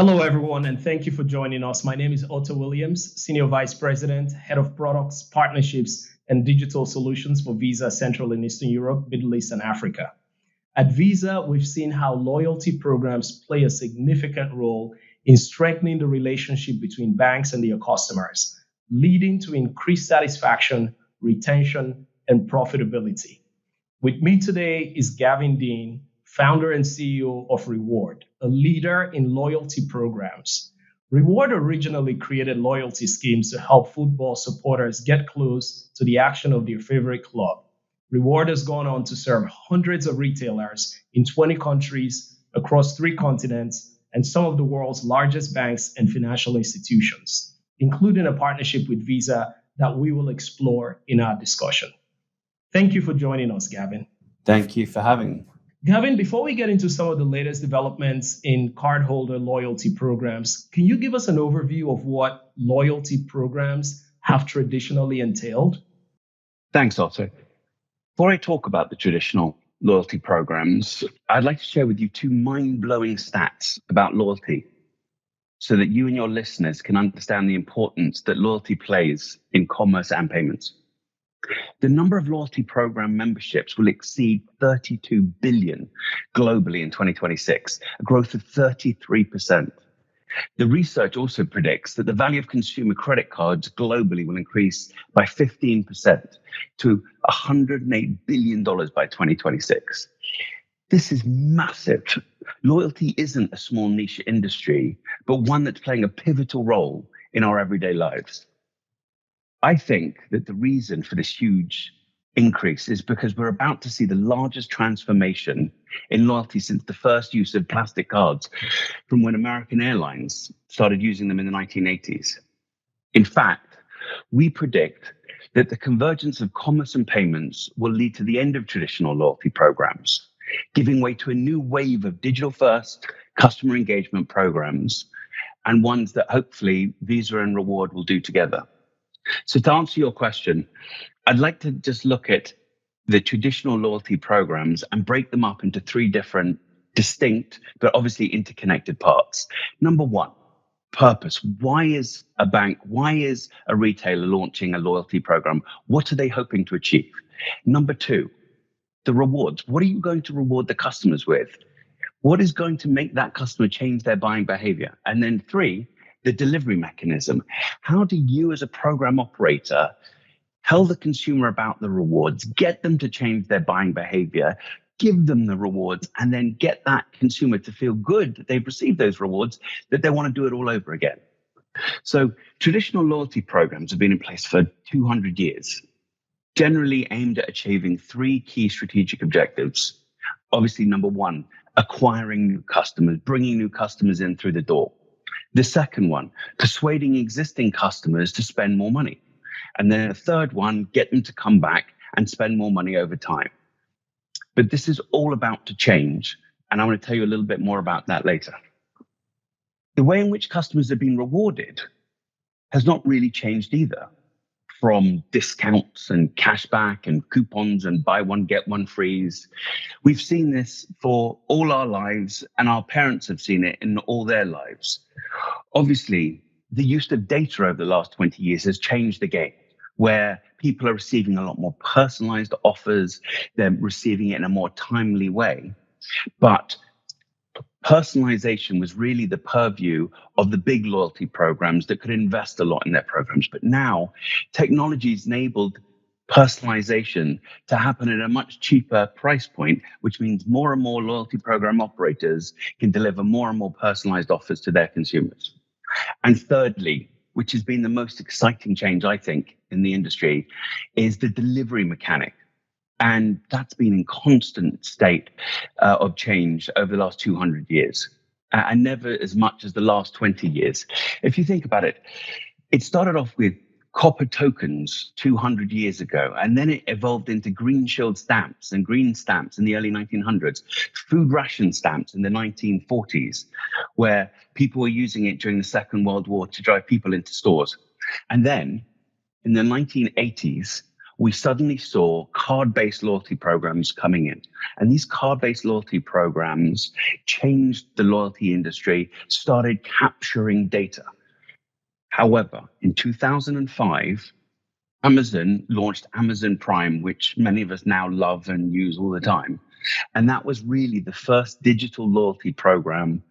Hello, everyone, and thank you for joining us. My name is Otto Williams, Senior Vice President, Head of Products, Partnerships, and Digital Solutions for Visa Central and Eastern Europe, Middle East, and Africa. At Visa, we've seen how loyalty programs play a significant role in strengthening the relationship between banks and their customers, leading to increased satisfaction, retention, and profitability. With me today is Gavin Dein, founder and CEO of Reward, a leader in loyalty programs. Reward originally created loyalty schemes to help football supporters get close to the action of their favorite club. Reward has gone on to serve hundreds of retailers in 20 countries across 3 continents and some of the world's largest banks and financial institutions, including a partnership with Visa that we will explore in our discussion. Thank you for joining us, Gavin. Thank you for having me. Gavin, before we get into some of the latest developments in cardholder loyalty programs, can you give us an overview of what loyalty programs have traditionally entailed? Thanks, Otto. Before I talk about the traditional loyalty programs, I'd like to share with you 2 mind-blowing stats about loyalty so that you and your listeners can understand the importance that loyalty plays in commerce and payments. The number of loyalty program memberships will exceed 32 billion globally in 2026, a growth of 33%. The research also predicts that the value of consumer credit cards globally will increase by 15% to $108 billion by 2026. This is massive. Loyalty isn't a small niche industry, but one that's playing a pivotal role in our everyday lives. I think that the reason for this huge increase is because we're about to see the largest transformation in loyalty since the first use of plastic cards from when American Airlines started using them in the 1980s. In fact, we predict that the convergence of commerce and payments will lead to the end of traditional loyalty programs, giving way to a new wave of digital-first customer engagement programs and ones that hopefully Visa and Reward will do together. So to answer your question, I'd like to just look at the traditional loyalty programs and break them up into 3 different distinct, but obviously interconnected parts. Number 1, purpose. Why is a bank, why is a retailer launching a loyalty program? What are they hoping to achieve? Number 2, the rewards. What are you going to reward the customers with? What is going to make that customer change their buying behavior? And then 3, the delivery mechanism. How do you as a program operator tell the consumer about the rewards, get them to change their buying behavior, give them the rewards, and then get that consumer to feel good that they've received those rewards, that they want to do it all over again? So traditional loyalty programs have been in place for 200 years, generally aimed at achieving 3 key strategic objectives. Obviously, number 1, acquiring new customers, bringing new customers in through the door. The second one, persuading existing customers to spend more money. And then the third one, get them to come back and spend more money over time. But this is all about to change, and I want to tell you a little bit more about that later. The way in which customers have been rewarded has not really changed either. From discounts and cashback and coupons and buy one, get one frees. We've seen this for all our lives, and our parents have seen it in all their lives. Obviously, the use of data over the last 20 years has changed the game, where people are receiving a lot more personalized offers. They're receiving it in a more timely way. But personalization was really the purview of the big loyalty programs that could invest a lot in their programs. But now technology's enabled personalization to happen at a much cheaper price point, which means more and more loyalty program operators can deliver more and more personalized offers to their consumers. And thirdly, which has been the most exciting change, I think, in the industry, is the delivery mechanic. And that's been in constant state of change over the last 200 years, and never as much as the last 20 years. If you think about it, it started off with copper tokens 200 years ago, and then it evolved into green shield stamps and green stamps in the early 1900s, food ration stamps in the 1940s, where people were using it during the Second World War to drive people into stores. And then in the 1980s, we suddenly saw card-based loyalty programs coming in. And these card-based loyalty programs changed the loyalty industry, started capturing data. However, in 2005, Amazon launched Amazon Prime, which many of us now love and use all the time. And that was really the first digital loyalty program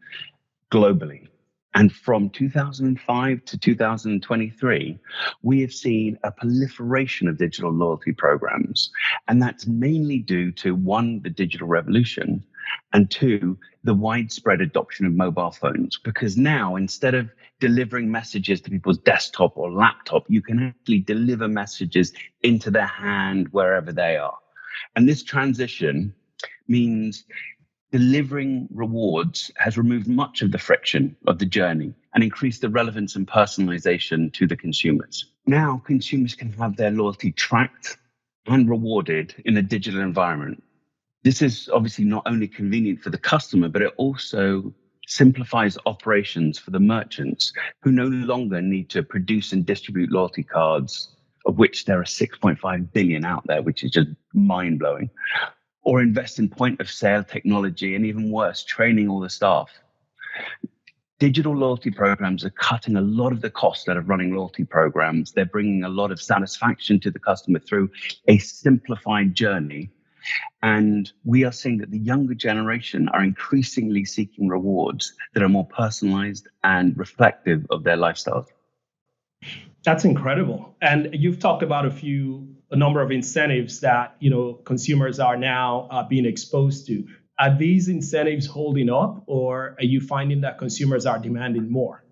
globally. And from 2005 to 2023, we have seen a proliferation of digital loyalty programs. And that's mainly due to, one, the digital revolution, and two, the widespread adoption of mobile phones. Because now, instead of delivering messages to people's desktop or laptop, you can actually deliver messages into their hand wherever they are. And this transition means delivering rewards has removed much of the friction of the journey and increased the relevance and personalization to the consumers. Now, consumers can have their loyalty tracked and rewarded in a digital environment. This is obviously not only convenient for the customer, but it also simplifies operations for the merchants who no longer need to produce and distribute loyalty cards, of which there are 6.5 billion out there, which is just mind-blowing, or invest in point of sale technology, and even worse, training all the staff. Digital loyalty programs are cutting a lot of the cost out of running loyalty programs. They're bringing a lot of satisfaction to the customer through a simplified journey. And we are seeing that the younger generation are increasingly seeking rewards that are more personalized and reflective of their lifestyles. That's incredible. And you've talked about a number of incentives that consumers are now being exposed to. Are these incentives holding up, or are you finding that consumers are demanding more?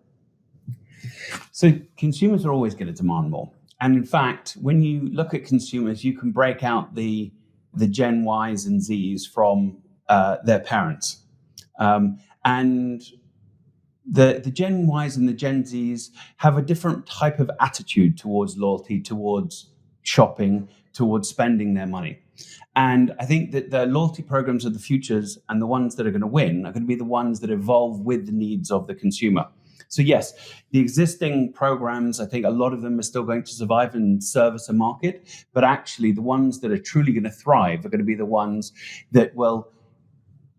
So consumers are always going to demand more. And in fact, when you look at consumers, you can break out the Gen Ys and Zs from their parents. And the Gen Ys and the Gen Zs have a different type of attitude towards loyalty, towards shopping, towards spending their money. And I think that the loyalty programs of the futures and the ones that are going to win are going to be the ones that evolve with the needs of the consumer. So yes, the existing programs, I think a lot of them are still going to survive and service a market, but actually the ones that are truly going to thrive are going to be the ones that will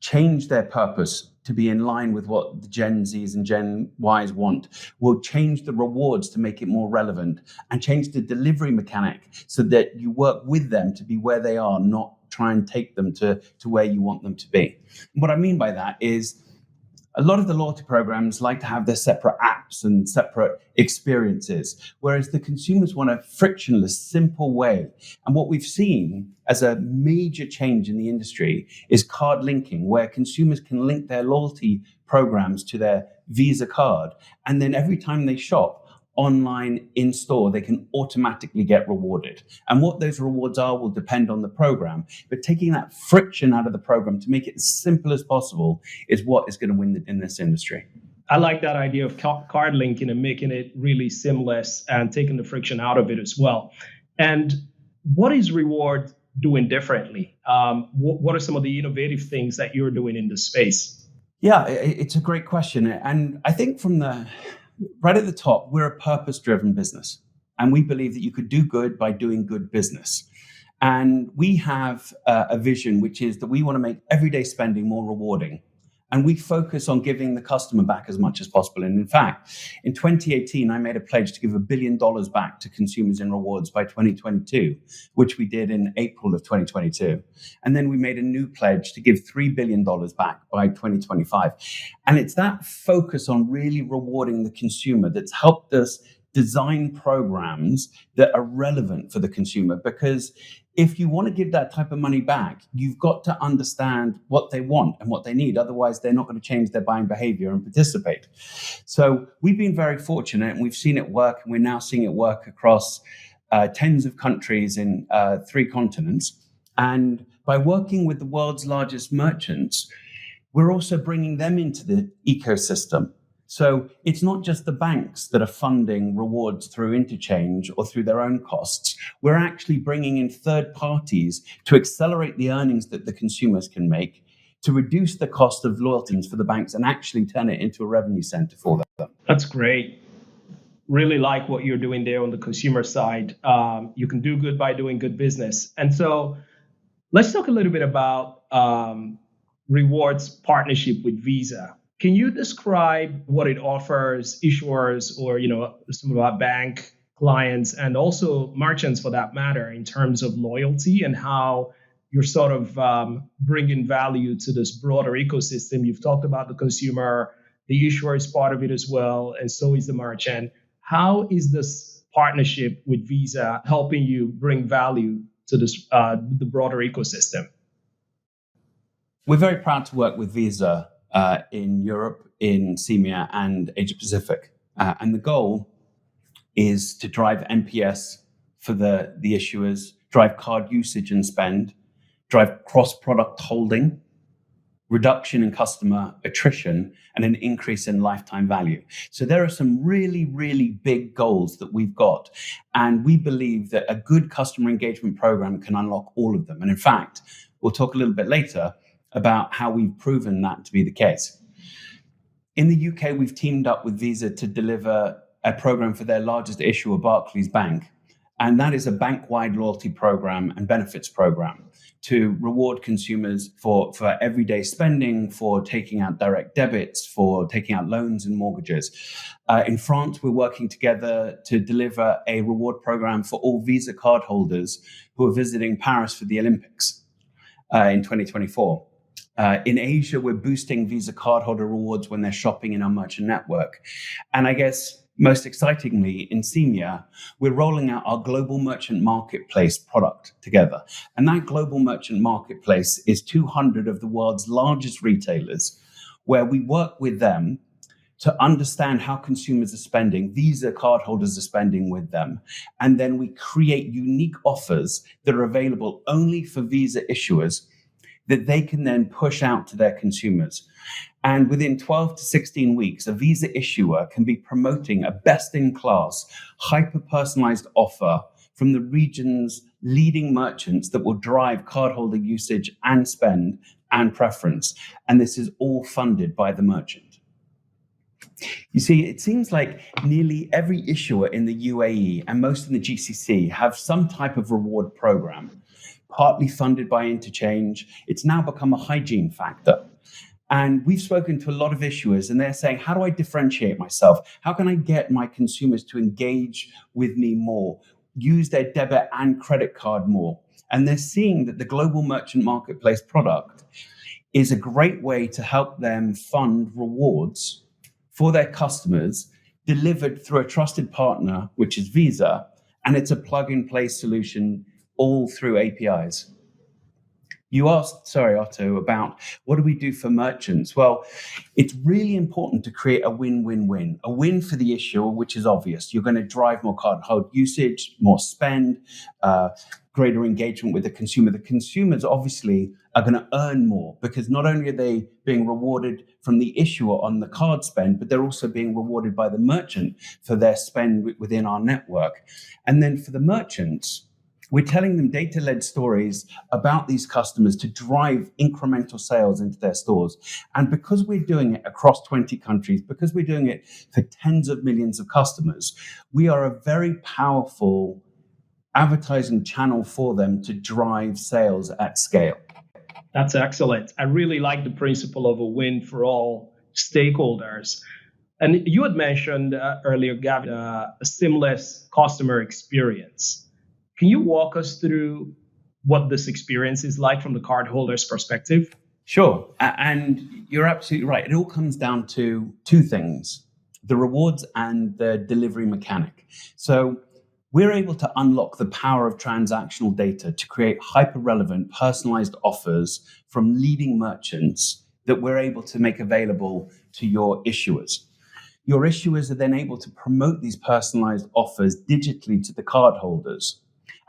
change their purpose to be in line with what the Gen Zs and Gen Ys want, will change the rewards to make it more relevant, and change the delivery mechanic so that you work with them to be where they are, not try and take them to where you want them to be. And what I mean by that is a lot of the loyalty programs like to have their separate apps and separate experiences, whereas the consumers want a frictionless, simple way. And what we've seen as a major change in the industry is card linking, where consumers can link their loyalty programs to their Visa card. And then every time they shop online, in store, they can automatically get rewarded. And what those rewards are will depend on the program. But taking that friction out of the program to make it as simple as possible is what is going to win in this industry. I like that idea of card linking and making it really seamless and taking the friction out of it as well. And what is Reward doing differently? What are some of the innovative things that you're doing in this space? Yeah, it's a great question. And I think right at the top, we're a purpose-driven business. And we believe that you could do good by doing good business. And we have a vision, which is that we want to make everyday spending more rewarding. And we focus on giving the customer back as much as possible. And in fact, in 2018, I made a pledge to give $1 billion back to consumers in rewards by 2022, which we did in April of 2022. And then we made a new pledge to give $3 billion back by 2025. And it's that focus on really rewarding the consumer that's helped us design programs that are relevant for the consumer. Because if you want to give that type of money back, you've got to understand what they want and what they need. Otherwise, they're not going to change their buying behavior and participate. So we've been very fortunate, and we've seen it work, and we're now seeing it work across tens of countries in 3 continents. And by working with the world's largest merchants, we're also bringing them into the ecosystem. So it's not just the banks that are funding rewards through interchange or through their own costs. We're actually bringing in third parties to accelerate the earnings that the consumers can make, to reduce the cost of loyalties for the banks and actually turn it into a revenue center for them. That's great. really like what you're doing there on the consumer side. You can do good by doing good business. And so let's talk a little bit about rewards partnership with Visa. Can you describe what it offers issuers or, some of our bank clients and also merchants for that matter in terms of loyalty and how you're sort of bringing value to this broader ecosystem? You've talked about the consumer, the issuer is part of it as well, and so is the merchant. How is this partnership with Visa helping you bring value to this the broader ecosystem? We're very proud to work with Visa in Europe, in CEMEA and Asia Pacific. And the goal is to drive NPS for the issuers, drive card usage and spend, drive cross-product holding, reduction in customer attrition, and an increase in lifetime value. So there are some really, really big goals that we've got. And we believe that a good customer engagement program can unlock all of them. And in fact, we'll talk a little bit later about how we've proven that to be the case. In the UK, we've teamed up with Visa to deliver a program for their largest issuer, Barclays Bank. And that is a bank-wide loyalty program and benefits program to reward consumers for everyday spending, for taking out direct debits, for taking out loans and mortgages. In France, we're working together to deliver a reward program for all Visa cardholders who are visiting Paris for the Olympics in 2024. In Asia, we're boosting Visa cardholder rewards when they're shopping in our merchant network. And I guess most excitingly, in CEMEA, we're rolling out our global merchant marketplace product together. And that global merchant marketplace is 200 of the world's largest retailers, where we work with them to understand how consumers are spending, Visa cardholders are spending with them. And then we create unique offers that are available only for Visa issuers that they can then push out to their consumers. And within 12 to 16 weeks, a Visa issuer can be promoting a best-in-class, hyper-personalized offer from the region's leading merchants that will drive cardholder usage and spend and preference. And this is all funded by the merchant. You see, it seems like nearly every issuer in the UAE and most in the GCC have some type of reward program, partly funded by interchange. It's now become a hygiene factor. And we've spoken to a lot of issuers and they're saying, how do I differentiate myself? How can I get my consumers to engage with me more, use their debit and credit card more? And they're seeing that the global merchant marketplace product is a great way to help them fund rewards for their customers delivered through a trusted partner, which is Visa. And it's a plug-and-play solution all through APIs. You asked, Otto, about what do we do for merchants? Well, it's really important to create a win-win-win. A win for the issuer, which is obvious. You're going to drive more card hold usage, more spend, greater engagement with the consumer. The consumers obviously are going to earn more because not only are they being rewarded from the issuer on the card spend, but they're also being rewarded by the merchant for their spend within our network. And then for the merchants, we're telling them data-led stories about these customers to drive incremental sales into their stores. And because we're doing it across 20 countries, because we're doing it for tens of millions of customers, we are a very powerful advertising channel for them to drive sales at scale. That's excellent. I really like the principle of a win for all stakeholders. And you had mentioned earlier, Gavin, a seamless customer experience. Can you walk us through what this experience is like from the cardholder's perspective? Sure. And you're absolutely right. It all comes down to two things, the rewards and the delivery mechanic. So we're able to unlock the power of transactional data to create hyper-relevant, personalized offers from leading merchants that we're able to make available to your issuers. Your issuers are then able to promote these personalized offers digitally to the cardholders.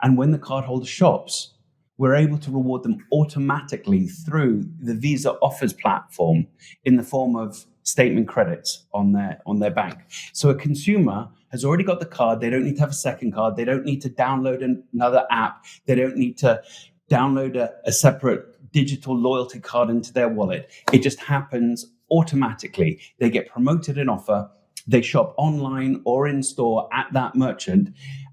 And when the cardholder shops, we're able to reward them automatically through the Visa Offers platform in the form of statement credits on their bank. So a consumer has already got the card. They don't need to have a second card. They don't need to download another app. They don't need to download a separate digital loyalty card into their wallet. It just happens automatically. They get promoted an offer. They shop online or in store at that merchant,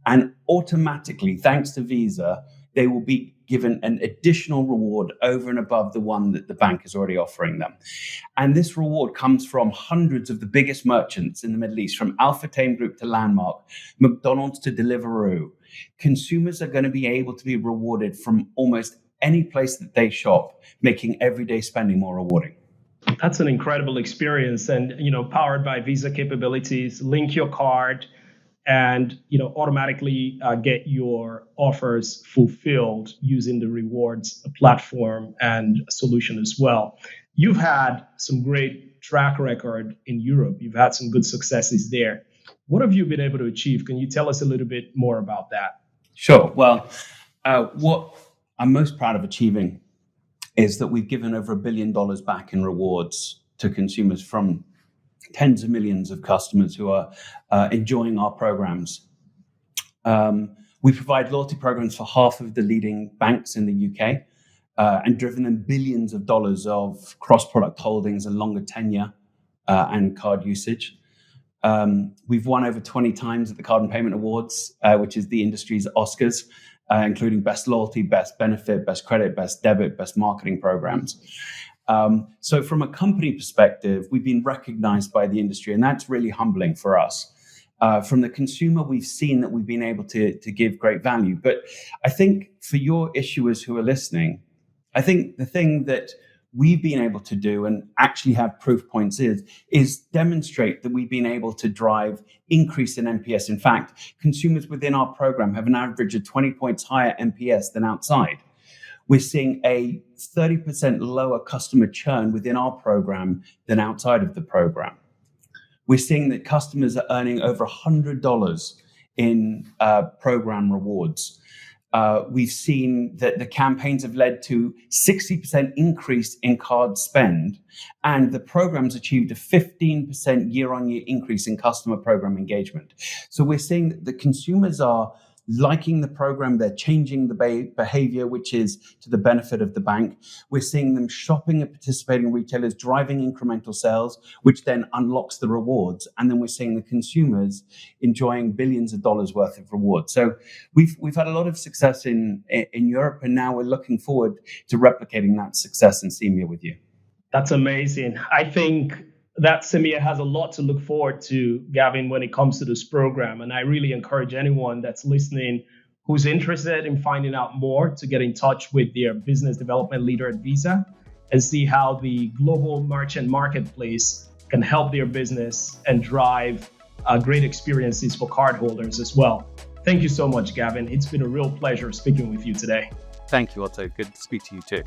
and automatically, thanks to Visa, they will be given an additional reward over and above the one that the bank is already offering them. And this reward comes from hundreds of the biggest merchants in the Middle East, from Alpha Tame Group to Landmark, McDonald's to Deliveroo. Consumers are going to be able to be rewarded from almost any place that they shop, making everyday spending more rewarding. That's an incredible experience, and powered by Visa capabilities. Link your card, and automatically get your offers fulfilled using the rewards platform and solution as well. You've had some great track record in Europe. You've had some good successes there. What have you been able to achieve? Can you tell us a little bit more about that? Sure. Well, what I'm most proud of achieving is that we've given over $1 billion back in rewards to consumers from tens of millions of customers who are enjoying our programs. We provide loyalty programs for half of the leading banks in the UK and driven them billions of dollars of cross-product holdings and longer tenure and card usage. We've won over 20 times at the Card and Payment Awards, which is the industry's Oscars, including Best Loyalty, Best Benefit, Best Credit, Best Debit, Best Marketing Programs. So from a company perspective, we've been recognized by the industry, and that's really humbling for us. From the consumer, we've seen that we've been able to give great value. But I think for your issuers who are listening, I think the thing that we've been able to do and actually have proof points is demonstrate that we've been able to drive increase in NPS. In fact, consumers within our program have an average of 20 points higher NPS than outside. We're seeing a 30% lower customer churn within our program than outside of the program. We're seeing that customers are earning over $100 in program rewards. We've seen that the campaigns have led to 60% increase in card spend, and the program's achieved a 15% year-on-year increase in customer program engagement. So we're seeing that the consumers are liking the program, they're changing the behavior, which is to the benefit of the bank. We're seeing them shopping at participating retailers, driving incremental sales, which then unlocks the rewards. And then we're seeing the consumers enjoying billions of dollars worth of rewards. So we've had a lot of success in Europe, and now we're looking forward to replicating that success in CEMEA with you. That's amazing. I think that CEMEA has a lot to look forward to, Gavin, when it comes to this program. And I really encourage anyone that's listening who's interested in finding out more to get in touch with their business development leader at Visa and see how the global merchant marketplace can help their business and drive great experiences for cardholders as well. Thank you so much, Gavin. It's been a real pleasure speaking with you today. Thank you, Otto. Good to speak to you too.